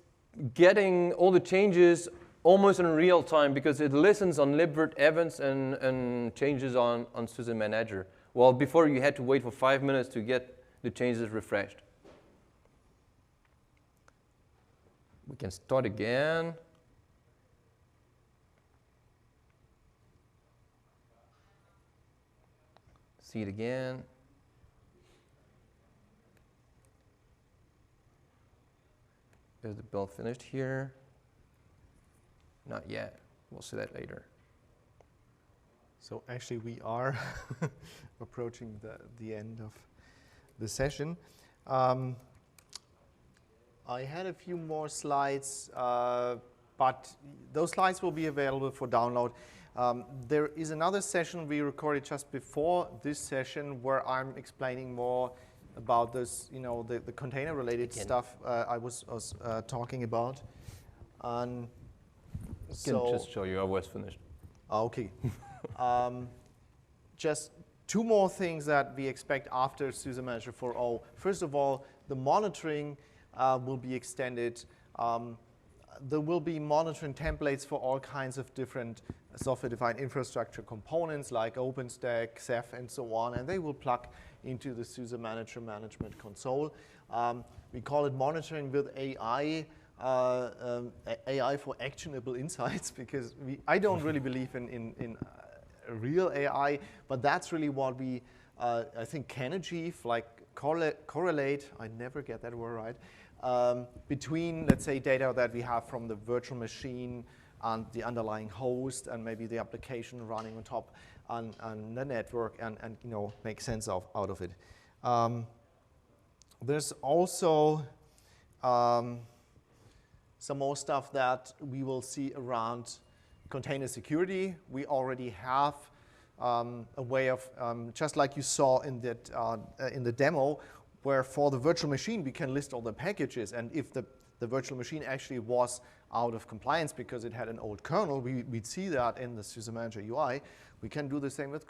getting all the changes almost in real time because it listens on libvirt events and changes on SUSE Manager. Well, before you had to wait for 5 minutes to get the changes refreshed. We can start again. See it again. Is the build finished here? Not yet. We'll see that later. So actually we are approaching the end of the session. I had a few more slides, but those slides will be available for download. There is another session we recorded just before this session where I'm explaining more about this, the container-related stuff I was talking about. And I can just show you I was finished. Okay. Just two more things that we expect after SUSE Manager 4.0. First of all, the monitoring will be extended. There will be monitoring templates for all kinds of different software-defined infrastructure components like OpenStack, Ceph, and so on, and they will plug into the SUSE Manager management console. We call it monitoring with AI, AI for actionable insights, because I don't really believe in real AI, but that's really what we, I think, can achieve, like correlate, I never get that word right, between, let's say, data that we have from the virtual machine and the underlying host and maybe the application running on top on the network and make sense out of it. There's also some more stuff that we will see around container security. We already have a way of, just like you saw in the demo, where for the virtual machine we can list all the packages, and if the virtual machine actually was out of compliance because it had an old kernel, we'd see that in the SUSE Manager UI. We can do the same with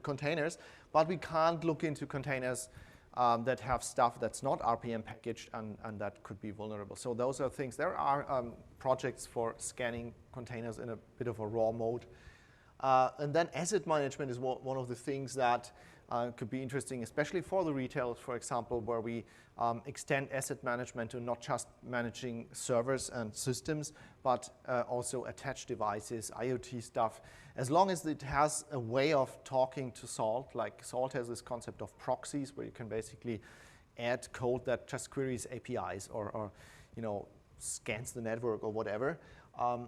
containers, but we can't look into containers that have stuff that's not RPM packaged and that could be vulnerable. So those are things. There are projects for scanning containers in a bit of a raw mode. And then asset management is one of the things that could be interesting, especially for the retailers, for example, where we extend asset management to not just managing servers and systems, but also attached devices, IoT stuff. As long as it has a way of talking to SALT, like SALT has this concept of proxies, where you can basically add code that just queries APIs or you know, scans the network or whatever.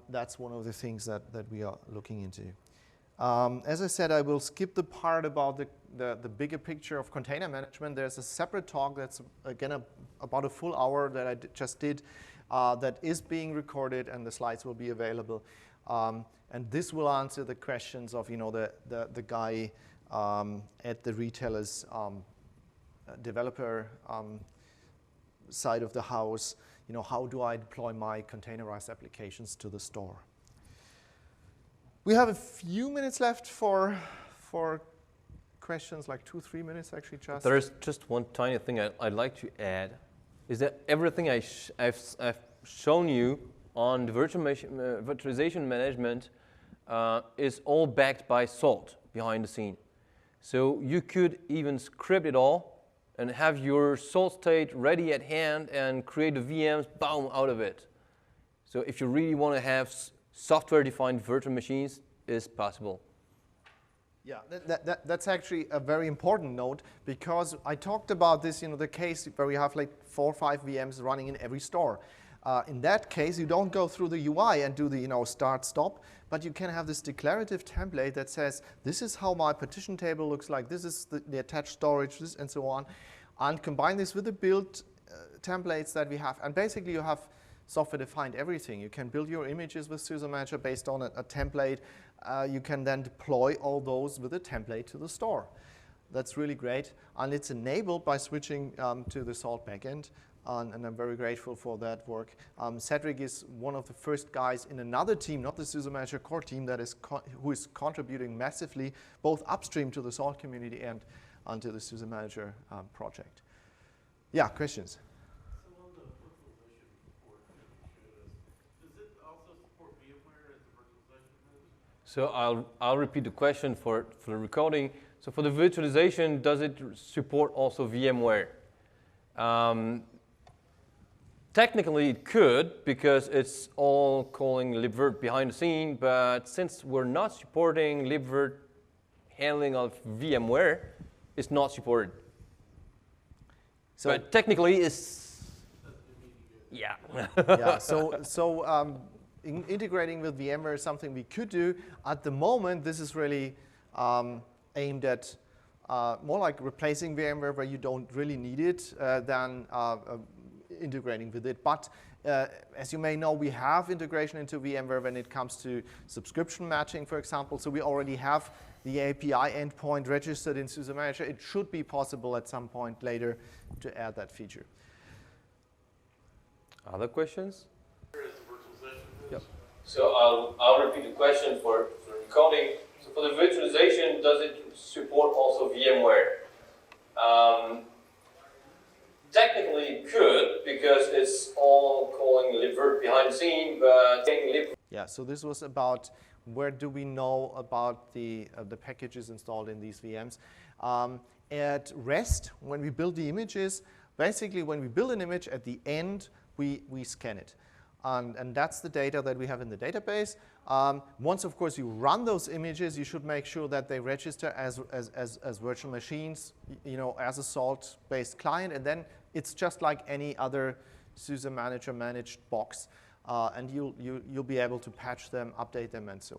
That's one of the things that we are looking into. As I said, I will skip the part about the bigger picture of container management. There's a separate talk that's, again, about a full hour that I just did that is being recorded, and the slides will be available. And this will answer the questions of, you know, the guy at the retailer's developer side of the house. You know, how do I deploy my containerized applications to the store? We have a few minutes left for questions, like 2-3 minutes actually. Just there's just one tiny thing I'd like to add, is that everything I've shown you on the virtualization management is all backed by Salt behind the scene. So you could even script it all and have your Salt state ready at hand and create the VMs, boom, out of it. So if you really want to have software-defined virtual machines, it's possible. Yeah, that's actually a very important note, because I talked about this, you know, the case where we have like 4 or 5 VMs running in every store. In that case, you don't go through the UI and do the, you know, start, stop, but you can have this declarative template that says, this is how my partition table looks like, this is the attached storage, this, and so on, and combine this with the build templates that we have. And basically, you have software-defined everything. You can build your images with SUSE Manager based on a template. You can then deploy all those with a template to the store. That's really great. And it's enabled by switching to the Salt backend. And I'm very grateful for that work. Cedric is one of the first guys in another team, not the SUSE Manager core team, that is who is contributing massively, both upstream to the Salt community and onto the SUSE Manager project. Yeah, questions? So on the virtualization support that you showed us, does it also support VMware as a virtualization manager? So I'll repeat the question for the recording. So for the virtualization, does it support also VMware? Technically, it could, because it's all calling libvirt behind the scene, but since we're not supporting libvirt handling of VMware, it's not supported. So but technically, it's, yeah. Yeah, integrating with VMware is something we could do. At the moment, this is really aimed at more like replacing VMware where you don't really need it than integrating with it. But as you may know, we have integration into VMware when it comes to subscription matching, for example. So we already have the API endpoint registered in SUSE Manager. It should be possible at some point later to add that feature. Other questions? Yep. So I'll repeat the question for the recording. So for the virtualization, does it support also VMware? Technically, it could, because it's all calling libvirt behind the scene, but yeah, so this was about where do we know about the packages installed in these VMs. At rest, when we build the images, basically when we build an image, at the end, we scan it. And that's the data that we have in the database. Once, of course, you run those images, you should make sure that they register as virtual machines, you know, as a Salt-based client. And then it's just like any other SUSE Manager managed box. And you'll be able to patch them, update them, and so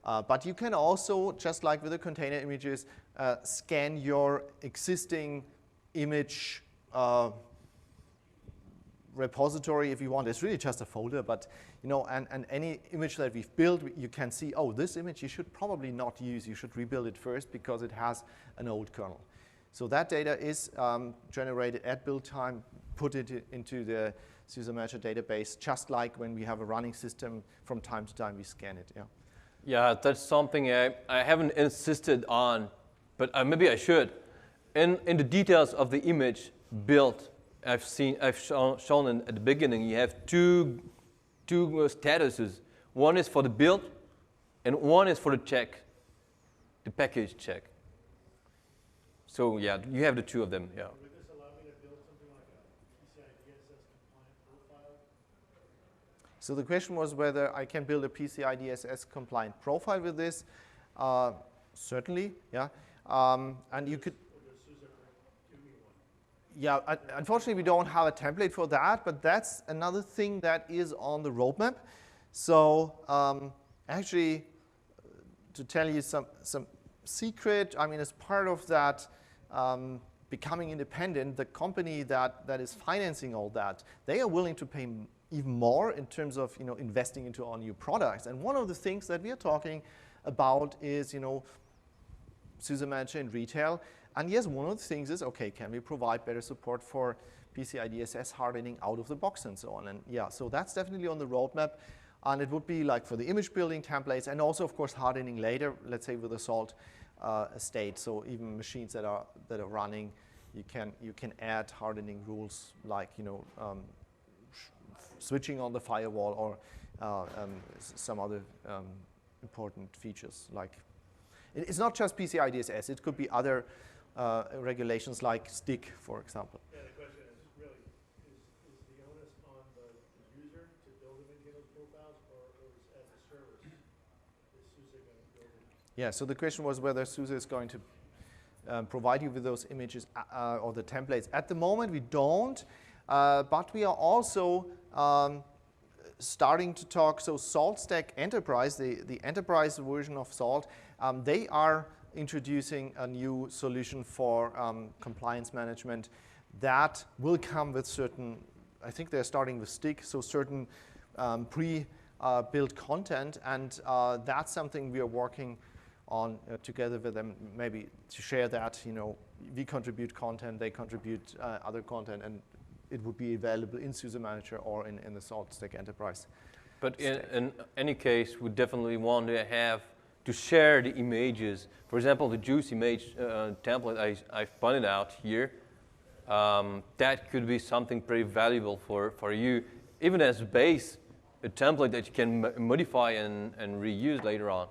on. But you can also, just like with the container images, scan your existing image repository if you want. It's really just a folder, but you know, and any image that we've built, you can see, oh, this image you should probably not use. You should rebuild it first because it has an old kernel. So that data is generated at build time, put it into the SUSE Manager database, just like when we have a running system, from time to time we scan it. Yeah. Yeah, that's something I haven't insisted on, but maybe I should. In the details of the image built, I've shown at the beginning, you have two statuses. One is for the build, and one is for the check, the package check. So yeah, you have the two of them. Yeah. Would this allow me to build something like a PCI DSS compliant profile? So the question was whether I can build a PCI DSS compliant profile with this. Certainly, yeah. And you could. Yeah, unfortunately, we don't have a template for that, but that's another thing that is on the roadmap. So actually, to tell you some secret, I mean, as part of that becoming independent, the company that is financing all that, they are willing to pay even more in terms of investing into our new products. And one of the things that we are talking about is SUSE Manager in retail. And yes, one of the things is, okay, can we provide better support for PCI DSS hardening out of the box and so on? And yeah, so that's definitely on the roadmap. And it would be like for the image building templates and also, of course, hardening later, let's say with a salt state. So even machines that are running, you can add hardening rules like switching on the firewall or some other important features. Like it's not just PCI DSS; it could be other regulations like STIC, for example. Yeah, the question is really, is the onus on the user to build and maintain those profiles, or as a service, is SUSE going to build it? Yeah, so the question was whether SUSE is going to provide you with those images or the templates. At the moment, we don't, but we are also starting to talk. So SaltStack Enterprise, the enterprise version of Salt, they are introducing a new solution for compliance management that will come with certain, I think they're starting with STIC, so certain pre-built content, and that's something we are working on together with them, maybe to share that, we contribute content, they contribute other content, and it would be available in SUSE Manager or in the SaltStack Enterprise. But in any case, we definitely want to share the images. For example, the juice image template I've pointed out here, that could be something pretty valuable for you, even as a base, a template that you can modify and reuse later on.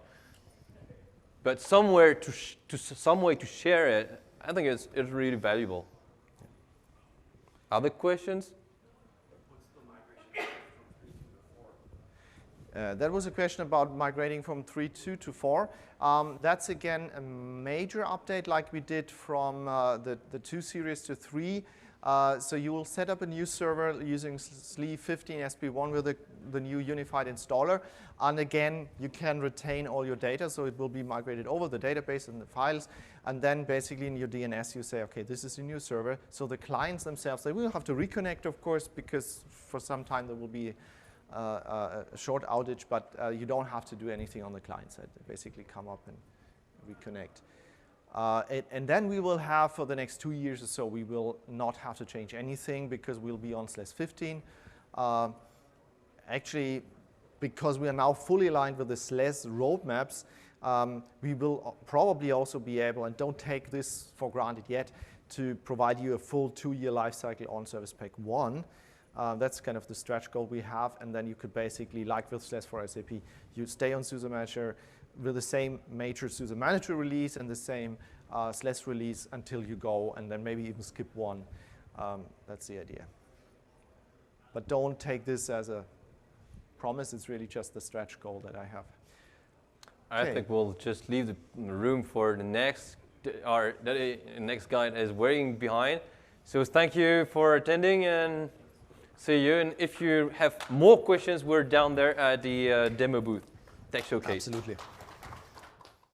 But some way to share it, I think it's really valuable. Other questions? That was a question about migrating from 3.2 to 4. That's again a major update like we did from the 2 series to 3. So you will set up a new server using SLE 15 SP1 with the new unified installer. And again, you can retain all your data, so it will be migrated over the database and the files. And then basically in your DNS, you say, okay, this is a new server. So the clients themselves, they will have to reconnect, of course, because for some time there will be a short outage, but you don't have to do anything on the client side. They basically come up and reconnect. And then we will have, for the next 2 years or so, we will not have to change anything because we'll be on SLE 15. Actually, because we are now fully aligned with the SLE roadmaps, we will probably also be able, and don't take this for granted yet, to provide you a full 2-year lifecycle on Service Pack 1. That's kind of the stretch goal we have, and then you could basically, like with SLE for SAP, you stay on SUSE Manager with the same major SUSE Manager release and the same SLE release until you go, and then maybe even skip one. That's the idea. But don't take this as a promise. It's really just the stretch goal that I have. I think we'll just leave the room for the next, the next guy that is waiting behind. So thank you for attending, and see you. And if you have more questions, we're down there at the demo booth. Tech Showcase. Absolutely.